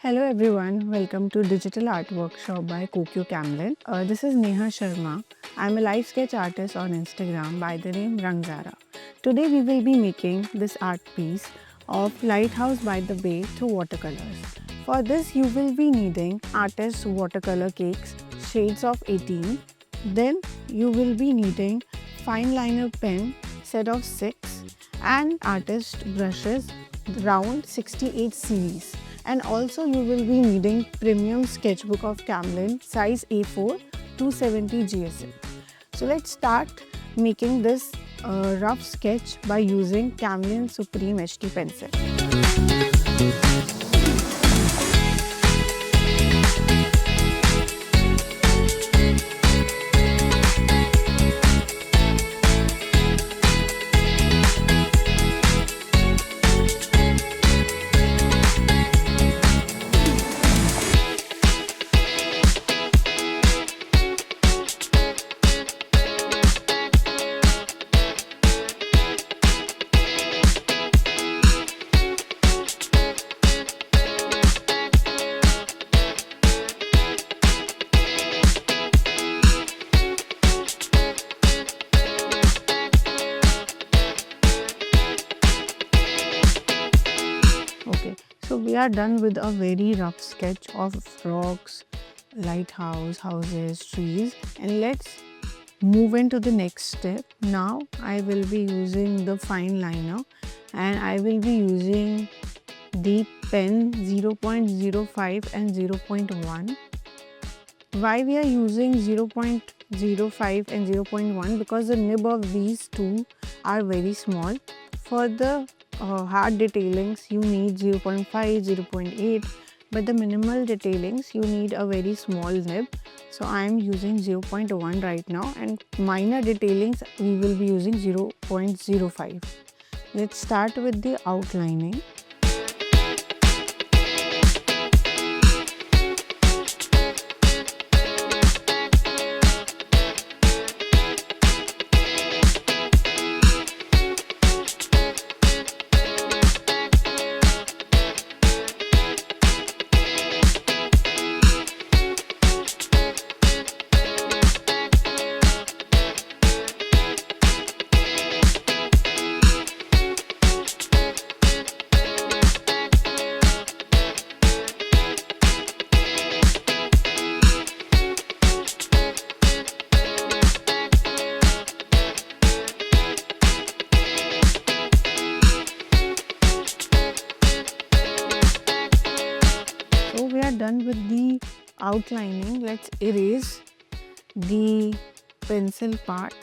Hello everyone, welcome to Digital Art Workshop by Kokuyo Camlin. This is Neha Sharma. I'm a live sketch artist on Instagram by the name Rangzara. Today we will be making this art piece of Lighthouse by the Bay through watercolors. For this you will be needing artist watercolor cakes, shades of 18. Then you will be needing fine liner pen, set of 6 and artist brushes round 68 series. And also you will be needing premium sketchbook of Camlin size A4 270 GSM. So let's start making this rough sketch by using Camlin Supreme HT pencil. Okay, so we are done with a very rough sketch of rocks, lighthouse, houses, trees, and let's move into the next step. Now I will be using the fine liner and I will be using the pen 0.05 and 0.1. Why we are using 0.05 and 0.1? Because the nib of these two are very small. For the hard detailings you need 0.5, 0.8, but the minimal detailings you need a very small nib. So I am using 0.1 right now, and minor detailings we will be using 0.05. Let's start with the outlining. So we are done with the outlining. Let's erase the pencil part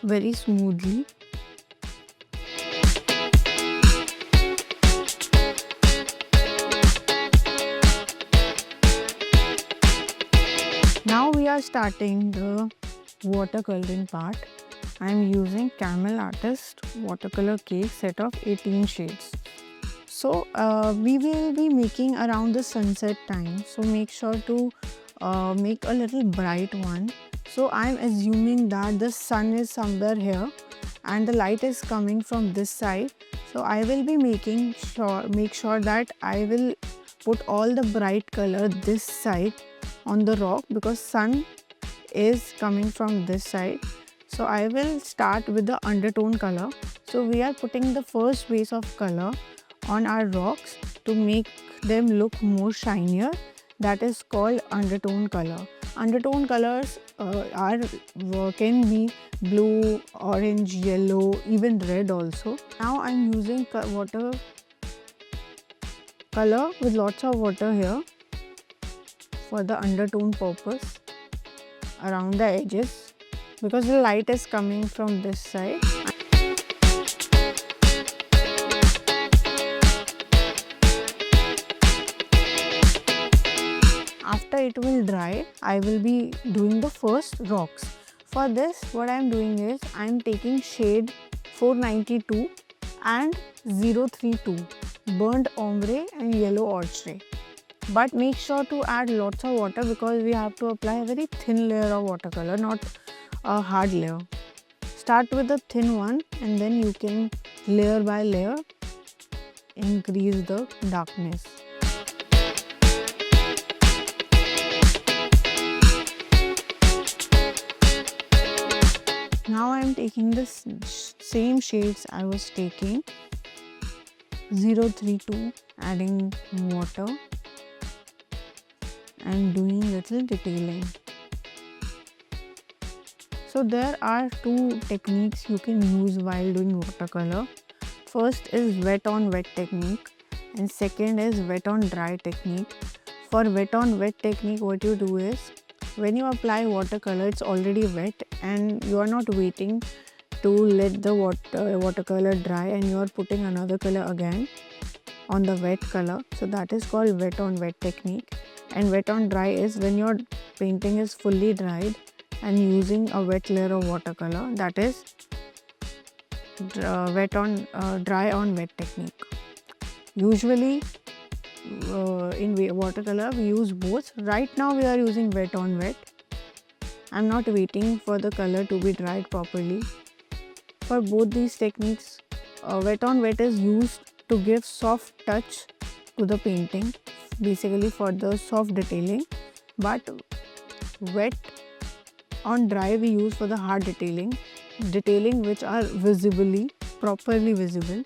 very smoothly. Now we are starting the watercoloring part. I am using Camel Artist watercolor cake set of 18 shades. So we will be making around the sunset time, so make sure to make a little bright one. So I am assuming that the sun is somewhere here and the light is coming from this side. So I will be make sure that I will put all the bright color this side on the rock, because sun is coming from this side. So I will start with the undertone color. So we are putting the first base of color on our rocks to make them look more shinier. That is called undertone color. Undertone colors can be blue, orange, yellow, even red also. Now I am using water color with lots of water here for the undertone purpose around the edges, because the light is coming from this side. After it will dry, I will be doing the first rocks. For this, what I am doing is I am taking shade 492 and 032, burnt ombre and yellow ochre. But make sure to add lots of water, because we have to apply a very thin layer of watercolor, not a hard layer. Start with the thin one and then you can layer by layer increase the darkness. Now I am taking the same shades I was taking, 032, adding water and doing little detailing. So there are two techniques you can use while doing watercolor. First is wet on wet technique and second is wet on dry technique. For wet on wet technique, what you do is, when you apply watercolor, it's already wet and you are not waiting to let the watercolor dry and you are putting another color again on the wet color. So that is called wet on wet technique. And wet on dry is when your painting is fully dried and using a wet layer of watercolor, that is dry on wet technique. Usually in watercolor we use both. Right now we are using wet on wet. I'm not waiting for the color to be dried properly. For both these techniques, wet on wet is used to give soft touch to the painting, basically for the soft detailing, but wet on dry we use for the hard detailing which are properly visible.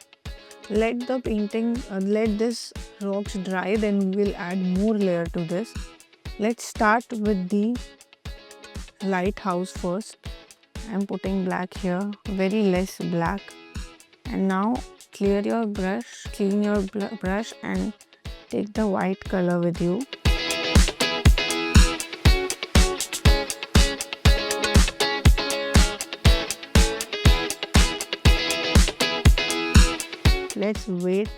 Let the painting, let this rocks dry, then we will add more layer to this. Let's start with the lighthouse first. I'm putting black here, very less black. And now clean your brush and take the white color with you. Let's wait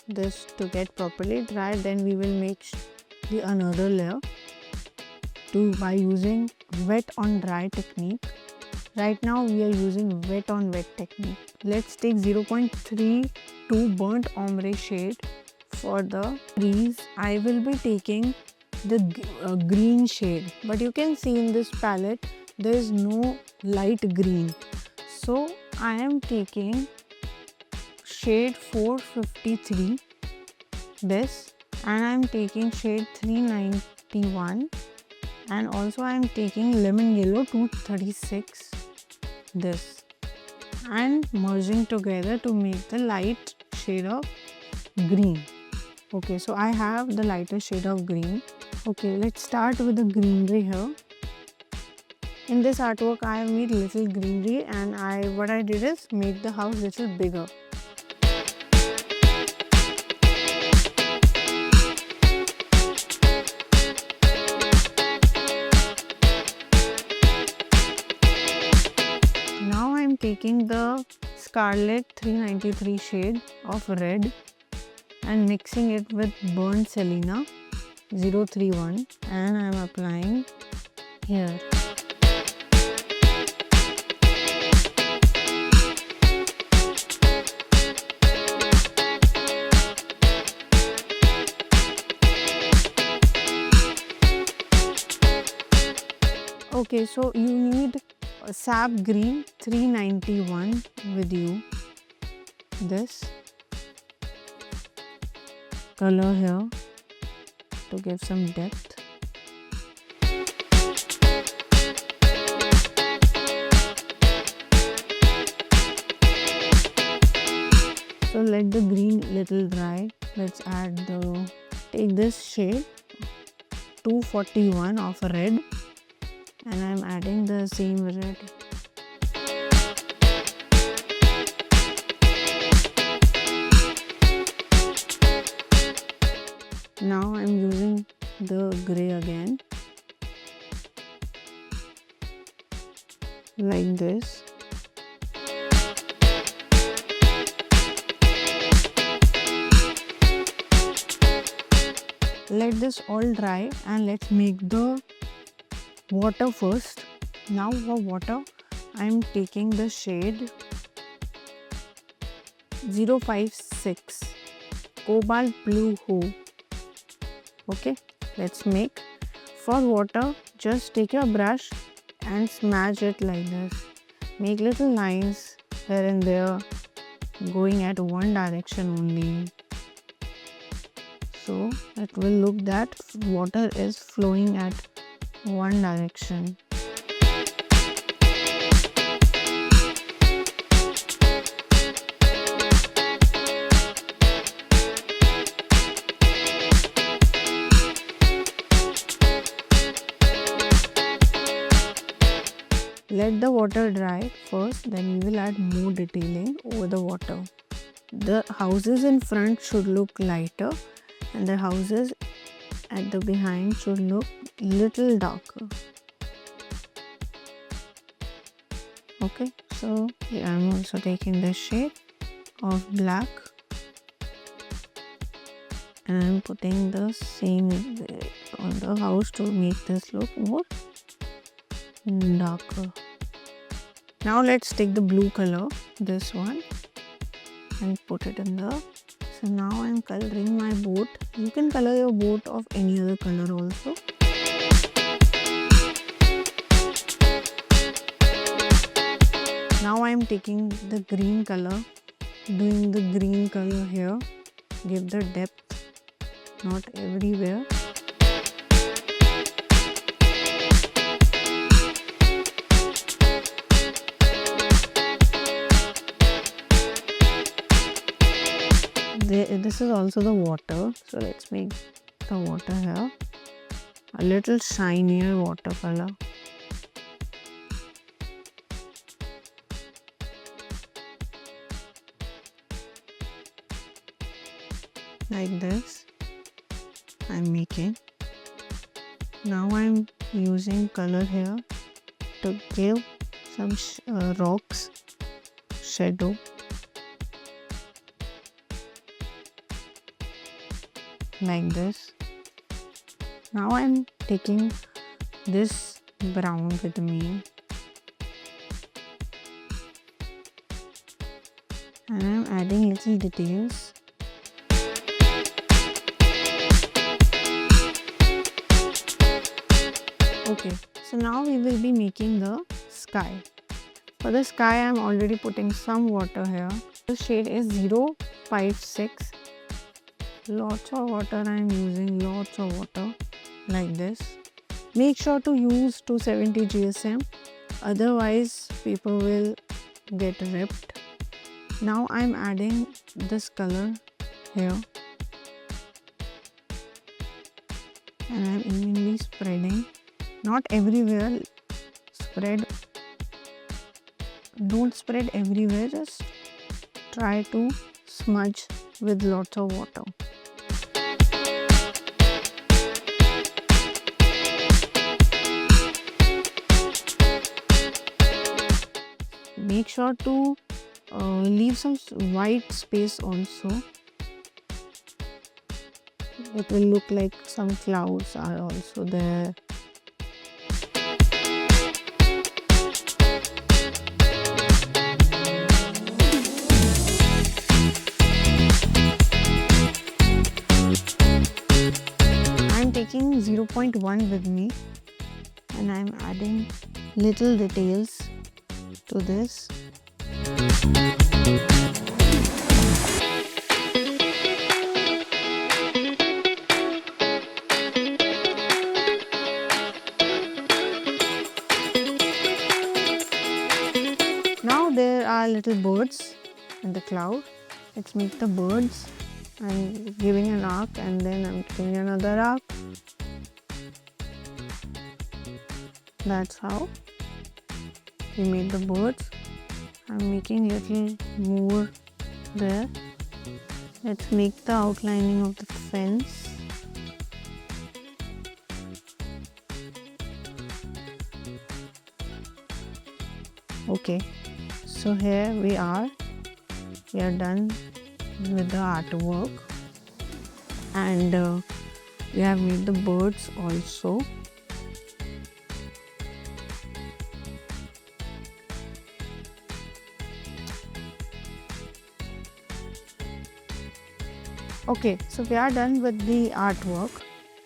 this to get properly dry, then we will make the another layer by using wet on dry technique. Right now we are using wet on wet technique. Let's take 0.32 burnt ombre shade for the trees. I will be taking the green shade, but you can see in this palette there is no light green. So I am taking shade 453, this, and I am taking shade 391, and also I am taking lemon yellow 236, this, and merging together to make the light shade of green. Okay, so I have the lighter shade of green. Okay, let's start with the greenery here. In this artwork I have made little greenery, and what I did is make the house little bigger. Now I am taking the Scarlet 393 shade of red and mixing it with burnt Selena 031, and I am applying here. Okay, so you need sap green 391 with you, this color here to give some depth. So let the green little dry. Let's take this shade 241 of red, and I am adding the same red. Now I am using the grey again, like this. Let this all dry and let's make the water first. Now for water, I am taking the shade 056 Cobalt Blue Hue. Okay, let's make. For water, just take your brush and smash it like this. Make little lines here and there, going at one direction only. So it will look that water is flowing at one direction. let the water dry first, then we will add more detailing over the water. The houses in front should look lighter and the houses at the behind should look little darker. Okay, so I'm also taking this shade of black and I'm putting the same on the house to make this look more darker. Now let's take the blue color, this one, and put it in the. So now I'm coloring my boat. You can color your boat of any other color also. Now I'm taking the green color, doing the green color here, give the depth, not everywhere. This is also the water, so let's make the water here a little shinier watercolor. Like this I'm making. Now I'm using color here to give some rocks shadow. Like this. Now I'm taking this brown with me and I'm adding little details. Okay, so now we will be making the sky. For the sky I'm already putting some water here. The shade is 056. Lots of water I'm using, lots of water, like this. Make sure to use 270 GSM, otherwise paper will get ripped. Now I'm adding this color here and I'm evenly spreading, not everywhere, don't spread everywhere, just try to smudge with lots of water. Make sure to leave some white space also. It will look like some clouds are also there. I'm taking 0.1 with me and I'm adding little details to this. Now there are little birds in the cloud. Let's make the birds. I'm giving an arc and then I'm giving another arc. That's how we made the birds. I'm making little more there. Let's make the outlining of the fence. Okay, so here we are done with the artwork and we have made the birds also. Okay, so we are done with the artwork.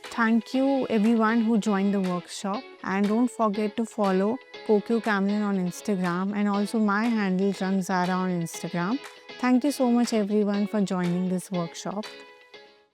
Thank you everyone who joined the workshop, and don't forget to follow Kokuyo Camlin on Instagram and also my handle Zara on Instagram. Thank you so much everyone for joining this workshop.